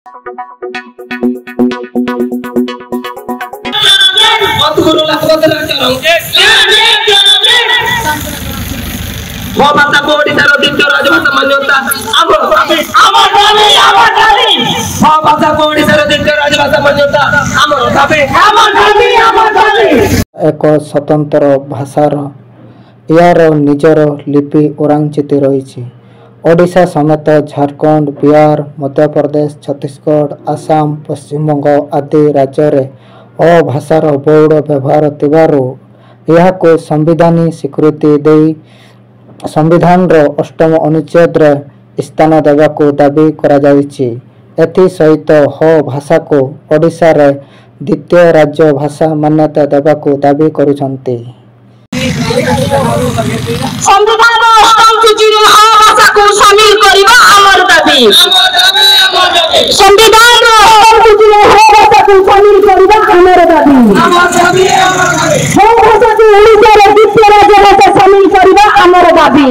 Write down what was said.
एक स्वतंत्र भाषार यार निजर लिपि ओरांचित रही। ओडिशा समेत झारखंड, बिहार, मध्य प्रदेश, छत्तीसगढ़, आसाम, पश्चिम बंगाल आदि राज्य में भाषार बहुल व्यवहार थिबारु यहाको संविधानी स्वीकृति दे संविधान अष्टम अनुच्छेद स्थान देवाको दाबी करा जायछि। एथि सहित भाषा को ओडिशा रे द्वितीय राज्य भाषा मान्यता देवाको दाबी करुछन्ति। संविधान अष्टम सूची रे भाषा को शामिल करिबा हमर दाबी। संविधान अष्टम सूची रे भाषा को शामिल करिबा हमर दाबी। भाषा को ओडिशा रे द्वितीय राज्य भाषा शामिल करिबा हमर दाबी।